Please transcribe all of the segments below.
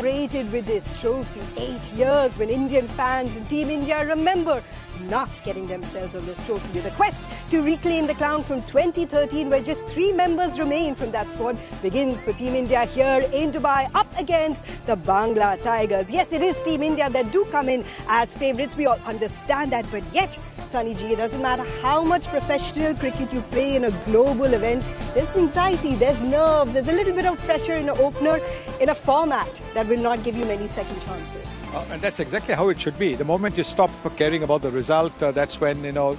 Celebrated with this trophy. 8 years when Indian fans and Team India remember not getting themselves on this trophy, with a quest to reclaim the crown from 2013, where just 3 members remain from that squad, begins for Team India here in Dubai, up against the Bangla Tigers. Yes, it is Team India that do come in as favourites. We all understand that, but yet, Sunny Ji, it doesn't matter how much professional cricket you play in a global event, there's anxiety, there's nerves, there's a little bit of pressure in an opener in a format that will not give you many second chances. And that's exactly how it should be. The moment you stop caring about the result, that's when, you know.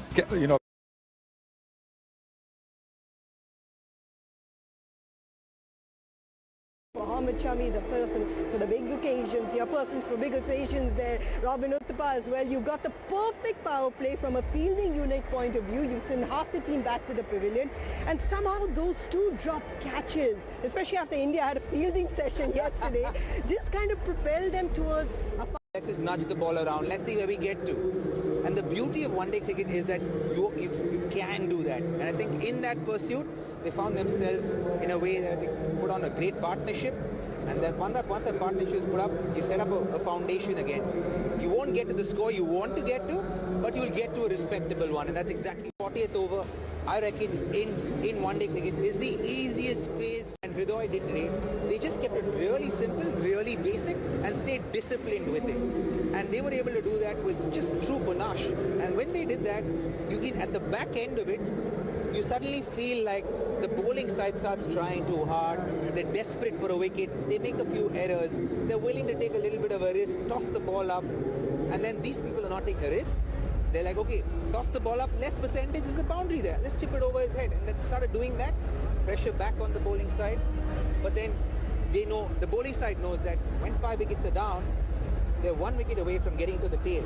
Mohammad Shami, the person for the big occasions, your persons for big occasions there, Robin Uthappa as well. You've got the perfect power play from a fielding unit point of view. You've sent half the team back to the pavilion, and somehow those 2 drop catches, especially after India had a fielding session yesterday, just kind of propelled them towards a... Let's just nudge the ball around. Let's see where we get to. And the beauty of one-day cricket is that you can do that. And I think in that pursuit, they found themselves in a way that they put on a great partnership. And then once that partnership is put up, you set up a foundation again. You won't get to the score you want to get to, but you'll get to a respectable one. And that's exactly 40th over, I reckon, in one-day cricket is the easiest phase. And Hridoy did today. They just kept it really simple, really basic, and stayed disciplined with it. And they were able to do that with just true panache. And when they did that, you can, at the back end of it, you suddenly feel like the bowling side starts trying too hard. They're desperate for a wicket. They make a few errors. They're willing to take a little bit of a risk, toss the ball up. And then these people are not taking a risk. They're like, okay, toss the ball up, less percentage is a boundary there. Let's chip it over his head. And they started doing that. Pressure back on the bowling side. But then they know, the bowling side knows that when 5 wickets are down, they're 1 wicket away from getting to the tail.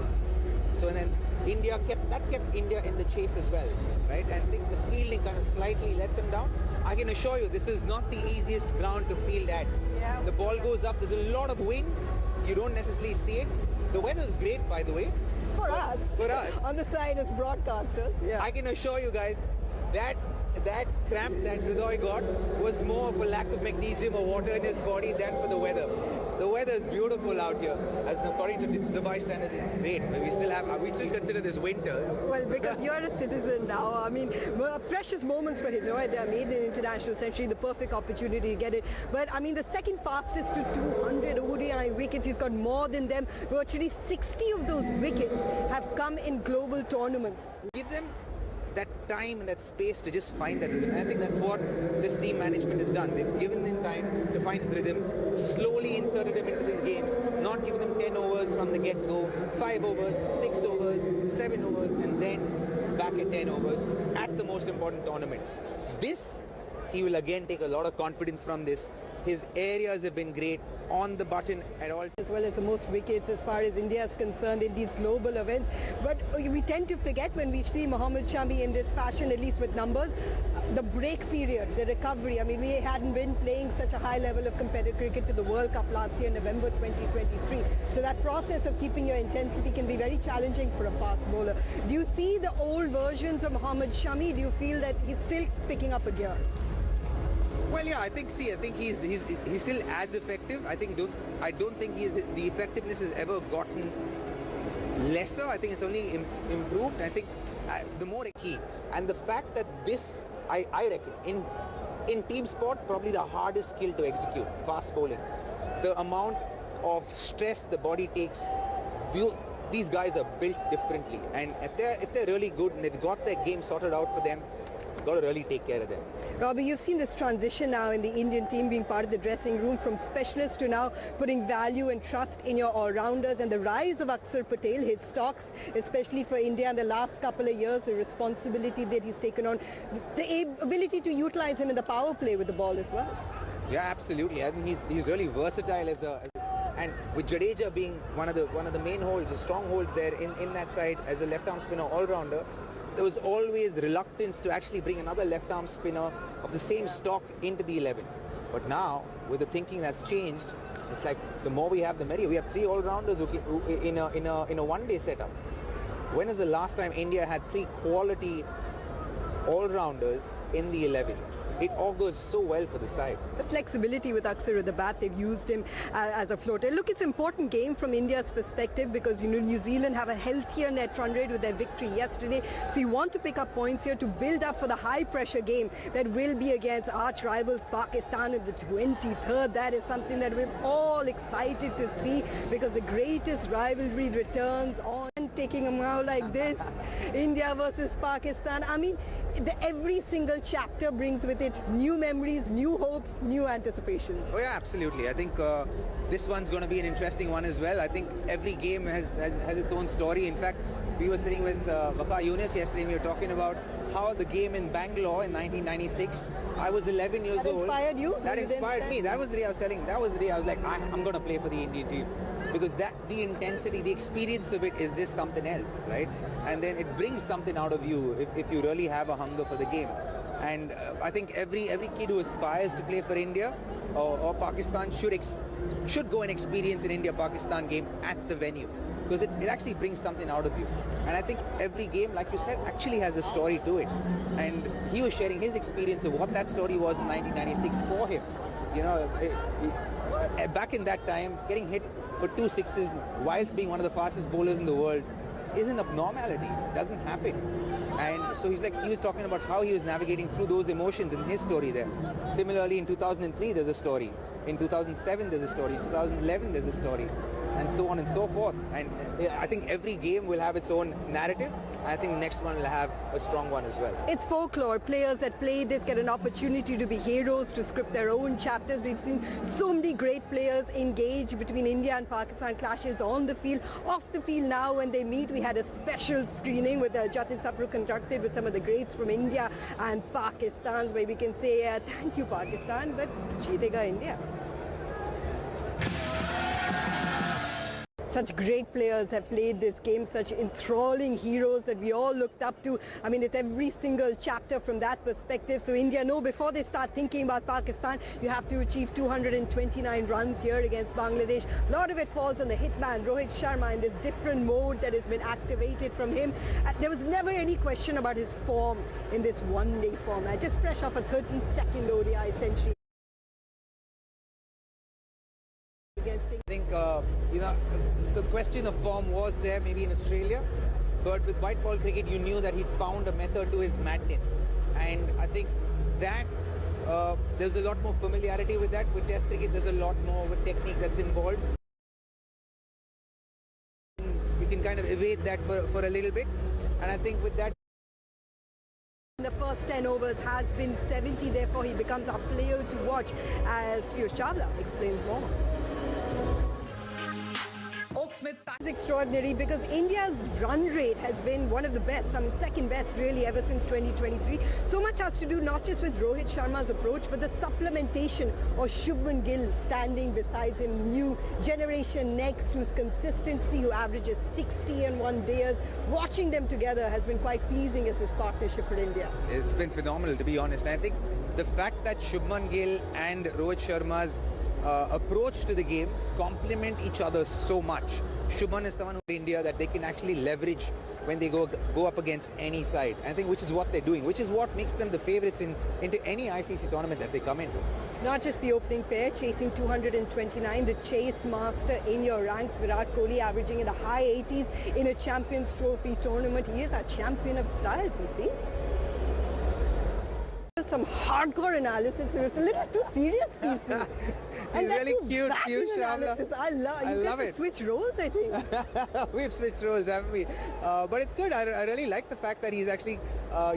So then India kept India in the chase as well, right? And I think the fielding kind of slightly let them down. I can assure you, this is not the easiest ground to field at. Yeah. The ball goes up, there's a lot of wind. You don't necessarily see it. The weather is great, by the way. For us. On the side as broadcasters. Yeah. I can assure you guys, that cramp that Hridoy got was more of a lack of magnesium or water in his body than for the weather. The weather is beautiful out here. As according to Dubai standards, it's great. But we still consider this winters. Well, because you're a citizen now. I mean, precious moments for Hridoy. They are made in international century, the perfect opportunity to get it. But I mean, the second fastest to 200 ODI wickets. He's got more than them. Virtually 60 of those wickets have come in global tournaments. Give them that time and that space to just find that rhythm. And I think that's what this team management has done. They've given them time to find his rhythm, slowly inserted him into these games, not giving them 10 overs from the get-go, 5 overs, 6 overs, 7 overs, and then back at 10 overs at the most important tournament. This, he will again take a lot of confidence from this. His areas have been great, on the button at all. As well as the most wickets as far as India is concerned in these global events. But we tend to forget when we see Mohammad Shami in this fashion, at least with numbers, the break period, the recovery. I mean, we hadn't been playing such a high level of competitive cricket to the World Cup last year, November 2023. So that process of keeping your intensity can be very challenging for a fast bowler. Do you see the old versions of Mohammad Shami? Do you feel that he's still picking up a gear? Well, yeah, I think he's still as effective. I don't think the effectiveness has ever gotten lesser. I think it's only improved. I think the more key, and the fact that this, I reckon, in team sport, probably the hardest skill to execute, fast bowling. The amount of stress the body takes, these guys are built differently. And if they're really good and they've got their game sorted out for them, got to really take care of them. Robbie, you've seen this transition now in the Indian team, being part of the dressing room, from specialist to now putting value and trust in your all-rounders, and the rise of Akshar Patel, his stocks, especially for India in the last couple of years, the responsibility that he's taken on, the ability to utilize him in the power play with the ball as well. Yeah, absolutely. I think he's really versatile and with Jadeja being one of the main holds, the strong holds there in that side as a left-arm spinner all-rounder. There was always reluctance to actually bring another left-arm spinner of the same stock into the 11. But now, with the thinking that's changed, it's like the more we have, the merrier. We have 3 all-rounders in a one-day setup. When is the last time India had 3 quality all-rounders in the 11? it augurs so well for the side. The flexibility with Akshar at the bat, they've used him as a floater. Look, it's an important game from India's perspective because, you know, New Zealand have a healthier net run rate with their victory yesterday. So you want to pick up points here to build up for the high-pressure game that will be against arch rivals Pakistan on the 23rd. That is something that we're all excited to see because the greatest rivalry returns on. Taking a move like this, India versus Pakistan. I mean, every single chapter brings with it new memories, new hopes, new anticipations. Oh yeah, absolutely. I think this one's going to be an interesting one as well. I think every game has its own story. In fact, we were sitting with Waqar Yunus yesterday and we were talking about how the game in Bangalore in 1996, I was 11 years old. That inspired you? That inspired me. That was the day I was telling. That was the day I was like, I'm going to play for the Indian team. Because the intensity, the experience of it is just something else, right? And then it brings something out of you if you really have a hunger for the game. And I think every kid who aspires to play for India or Pakistan should go and experience an India-Pakistan game at the venue. Because it actually brings something out of you. And I think every game, like you said, actually has a story to it. And he was sharing his experience of what that story was in 1996 for him. You know, back in that time, getting hit for 2 sixes whilst being one of the fastest bowlers in the world is an abnormality. It doesn't happen. And so he was talking about how he was navigating through those emotions in his story there. Similarly, in 2003, there's a story. In 2007, there's a story. In 2011, there's a story. And so on and so forth. And I think every game will have its own narrative. I think the next one will have a strong one as well. It's folklore. Players that play this get an opportunity to be heroes, to script their own chapters. We've seen so many great players engage between India and Pakistan clashes on the field. Off the field now, when they meet, we had a special screening with Jatin Sapru conducted with some of the greats from India and Pakistan, where we can say, thank you Pakistan, but jeetega India. Such great players have played this game, such enthralling heroes that we all looked up to. I mean, it's every single chapter from that perspective. So India know before they start thinking about Pakistan, you have to achieve 229 runs here against Bangladesh. A lot of it falls on the hitman, Rohit Sharma, in this different mode that has been activated from him. There was never any question about his form in this one-day format, just fresh off a 30-second ODI century. I think, you know, the question of form was there maybe in Australia, but with white ball cricket you knew that he'd found a method to his madness. And I think that there's a lot more familiarity with that. With Test cricket there's a lot more of a technique that's involved. You can kind of evade that for a little bit. And I think with that, the first 10 overs has been 70, therefore he becomes a player to watch, as Piyush Chawla explains more. It's extraordinary because India's run rate has been one of the best, I mean second best really ever since 2023. So much has to do not just with Rohit Sharma's approach, but the supplementation of Shubman Gill standing beside him, new generation next whose consistency, who averages 60 in one days. Watching them together has been quite pleasing as this partnership for India. It's been phenomenal, to be honest. And I think the fact that Shubman Gill and Rohit Sharma's approach to the game complement each other so much. Shubman is someone in India that they can actually leverage when they go up against any side. And I think which is what they're doing, which is what makes them the favourites into any ICC tournament that they come into. Not just the opening pair, chasing 229, the chase master in your ranks, Virat Kohli averaging in the high 80s in a Champions Trophy tournament. He is our champion of style, PC. Some hardcore analysis. It's a little too serious, PC. He's really cute, Piyush Chawla. I love it. Switch roles, I think. We've switched roles, haven't we? But it's good. I really like the fact that he's actually,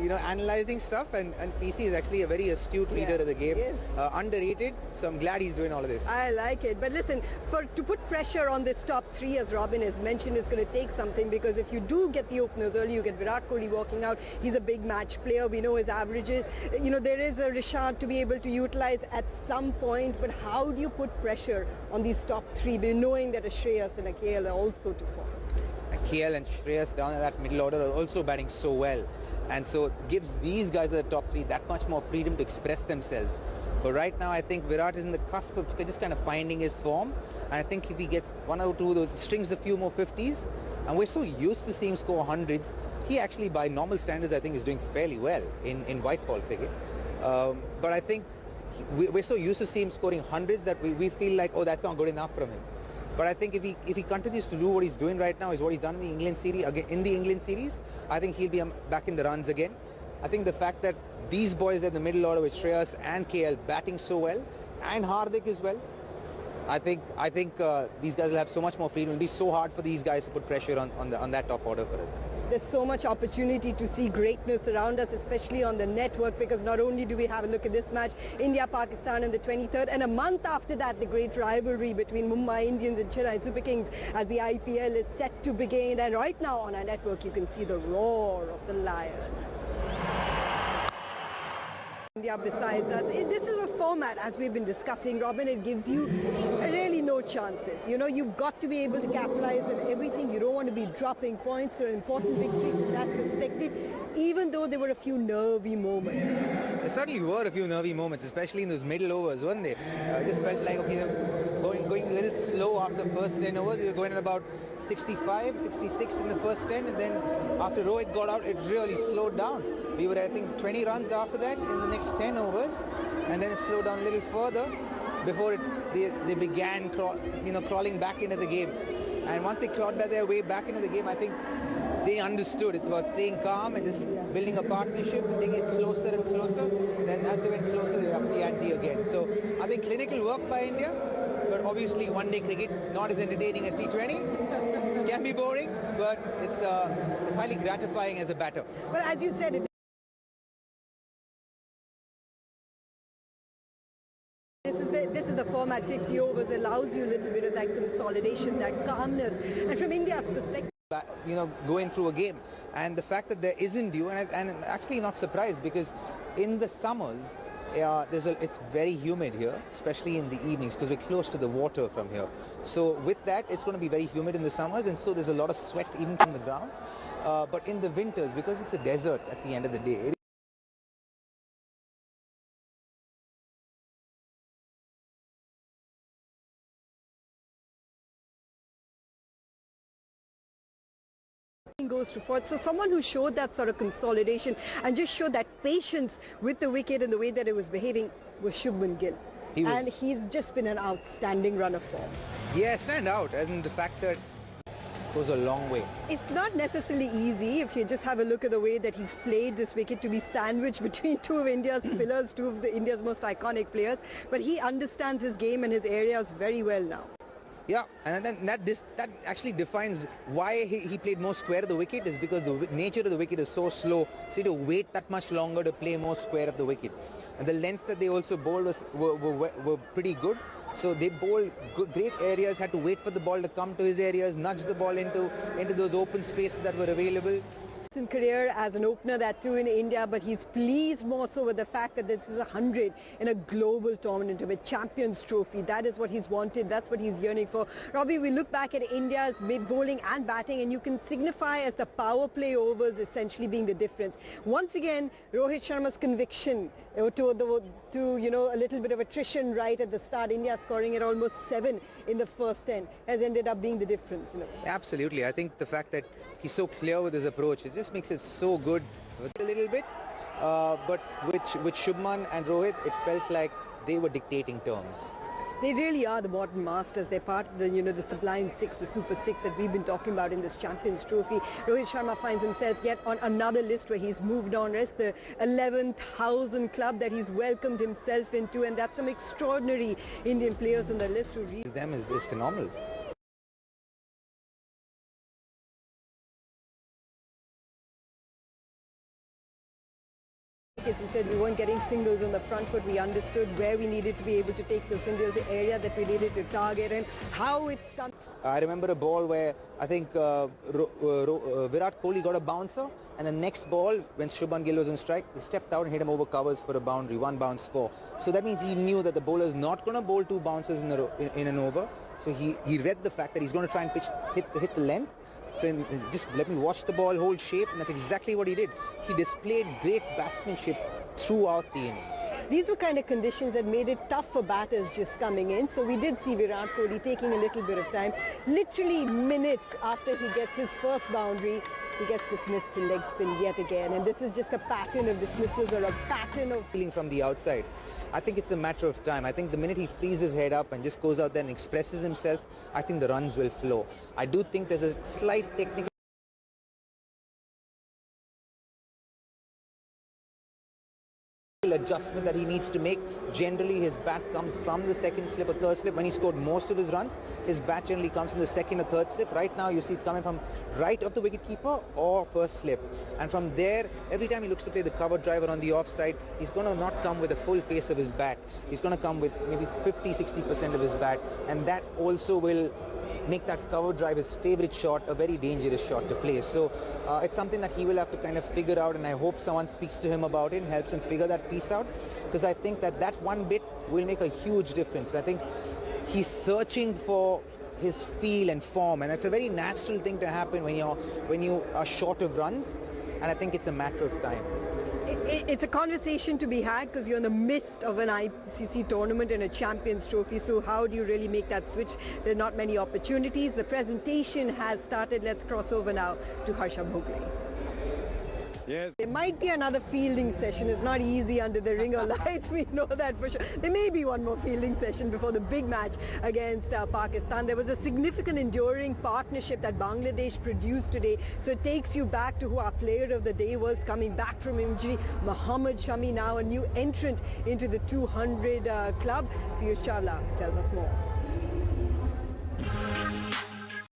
you know, analysing stuff, and PC is actually a very astute reader of the game. Underrated, so I'm glad he's doing all of this. I like it. But listen, to put pressure on this top three, as Robin has mentioned, is going to take something, because if you do get the openers early, you get Virat Kohli walking out. He's a big match player. We know his averages. You know, there is a Rishad to be able to utilize at some point, but how do you put pressure on these top three, knowing that a Shreyas and a KL are also to fall? KL and Shreyas down in that middle order are also batting so well, and so it gives these guys at the top three that much more freedom to express themselves. But right now I think Virat is in the cusp of just kind of finding his form, and I think if he gets one or two of those, strings a few more 50s, and we're so used to seeing score hundreds, he actually by normal standards I think is doing fairly well in white ball cricket. But I think we're so used to seeing him scoring hundreds that we feel like, oh, that's not good enough from him. But I think if he continues to do what he's doing right now, is what he's done in the England series, I think he'll be back in the runs again. I think the fact that these boys in the middle order with Shreyas and KL batting so well, and Hardik as well, I think these guys will have so much more freedom. It'll be so hard for these guys to put pressure on that top order for us. There's so much opportunity to see greatness around us, especially on the network, because not only do we have a look at this match, India-Pakistan on the 23rd, and a month after that, the great rivalry between Mumbai Indians and Chennai Super Kings as the IPL is set to begin. And right now on our network, you can see the roar of the lion. India, besides that, this is a format, as we've been discussing, Robin, it gives you really no chances. You know, you've got to be able to capitalize on everything. You don't want to be dropping points. So an important victory from that perspective, even though there were a few nervy moments. There certainly were a few nervy moments, especially in those middle overs, weren't they? I just felt like, okay, going a little slow after the first 10 overs. We were going at about 65, 66 in the first 10, and then after Rohit got out, it really slowed down. We were, I think, 20 runs after that in the next 10 overs, and then it slowed down a little further before they began crawling back into the game. And once they clawed their way back into the game, I think they understood it's about staying calm and just building a partnership and taking it closer and closer. Then as they went closer, they upped the ante again. So I think clinical work by India, but obviously one-day cricket, not as entertaining as T20. Can be boring, but it's highly gratifying as a batter. Well, as you said, this is the format. 50 overs allows you a little bit of that consolidation, that calmness. And from India's perspective, going through a game, and the fact that there isn't dew, and I'm actually not surprised, because in the summers it's very humid here, especially in the evenings, because we're close to the water from here. So with that, it's going to be very humid in the summers, and so there's a lot of sweat even from the ground. But in the winters, because it's a desert at the end of the day, goes to fourth. So someone who showed that sort of consolidation and just showed that patience with the wicket and the way that it was behaving was Shubman Gill. And he's just been an outstanding run of form. Yeah, stand out, and the fact that it goes a long way. It's not necessarily easy if you just have a look at the way that he's played this wicket to be sandwiched between two of India's pillars, two of India's most iconic players. But he understands his game and his areas very well now. Yeah, and then that actually defines why he played more square of the wicket, is because the nature of the wicket is so slow, so you have to wait that much longer to play more square of the wicket. And the lengths that they also bowled were pretty good. So they bowled great areas, had to wait for the ball to come to his areas, nudge the ball into those open spaces that were available. In career as an opener, that too in India, but he's pleased more so with the fact that this is 100 in a global tournament of a Champions Trophy. That is what he's wanted, that's what he's yearning for. Robbie, we look back at India's bowling and batting, and you can signify as the power play overs essentially being the difference. Once again, Rohit Sharma's conviction to a little bit of attrition right at the start, India scoring at almost 7 in the first 10 has ended up being the difference. Absolutely. I think the fact that he's so clear with his approach, it just makes it so good a little bit. But with Shubman and Rohit, it felt like they were dictating terms. They really are the modern masters. They're part of the Sublime Six, the Super Six that we've been talking about in this Champions Trophy. Rohit Sharma finds himself yet on another list where he's moved on. It's the 11,000 club that he's welcomed himself into, and that's some extraordinary Indian players on the list to read. Them is phenomenal. As you said, we weren't getting singles on the front foot. We understood where we needed to be able to take those singles, the area that we needed to target, and how it's done. I remember a ball where I think Virat Kohli got a bouncer, and the next ball, when Shubman Gill was on strike, he stepped out and hit him over covers for a boundary, 1 bounce 4. So that means he knew that the bowler is not going to bowl 2 bounces in an over. So he read the fact that he's going to try and hit the length. So just let me watch the ball hold shape, and that's exactly what he did. He displayed great batsmanship throughout the innings. These were kind of conditions that made it tough for batters just coming in. So we did see Virat Kohli taking a little bit of time. Literally minutes after he gets his first boundary, he gets dismissed to leg spin yet again. And this is just a pattern of dismissals or a pattern of Feeling from the outside. I think it's a matter of time. I think the minute he frees his head up and just goes out there and expresses himself, I think the runs will flow. I do think there's a slight technical adjustment that he needs to make. Generally his bat comes from the second slip or third slip. When he scored most of his runs, his bat generally comes from the second or third slip. Right now you see it's coming from right of the wicketkeeper or first slip, and from there every time he looks to play the cover driver on the offside, he's going to not come with the full face of his bat. He's going to come with maybe 50-60% of his bat, and that also will make that cover drive his favorite shot a very dangerous shot to play. So it's something that he will have to kind of figure out, and I hope someone speaks to him about it and helps him figure that piece out, because I think that that one bit will make a huge difference. I think he's searching for his feel and form, and it's a very natural thing to happen when you are short of runs, and I think it's a matter of time. It's a conversation to be had because you're in the midst of an ICC tournament and a Champions Trophy. So how do you really make that switch? There are not many opportunities. The presentation has started. Let's cross over now to Harsha Bhogle. Yes. There might be another fielding session. It's not easy under the ringer lights. We know that for sure. There may be one more fielding session before the big match against Pakistan. There was a significant enduring partnership that Bangladesh produced today. So it takes you back to who our player of the day was, coming back from injury. Mohammad Shami, now a new entrant into the 200 club. Piyush Chawla tells us more.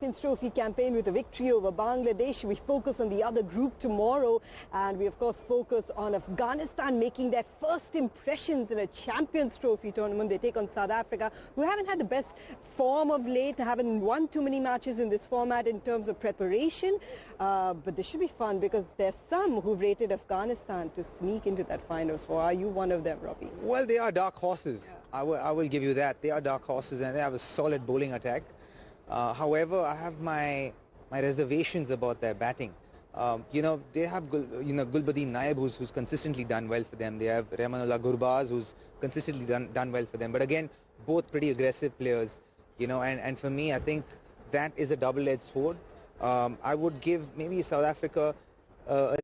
Champions Trophy campaign with a victory over Bangladesh. We focus on the other group tomorrow, and we of course focus on Afghanistan making their first impressions in a Champions Trophy tournament. They take on South Africa, who haven't had the best form of late, haven't won too many matches in this format in terms of preparation, but this should be fun because there's some who've rated Afghanistan to sneak into that Final Four. Are you one of them, Robbie? Well, they are dark horses. Yeah. I will give you that. They are dark horses, and they have a solid bowling attack. However, I have my reservations about their batting. They have Gulbadin Naib, who's consistently done well for them. They have Rahmanullah Gurbaz, who's consistently done well for them. But again, both pretty aggressive players. And for me, I think that is a double-edged sword. I would give maybe South Africa a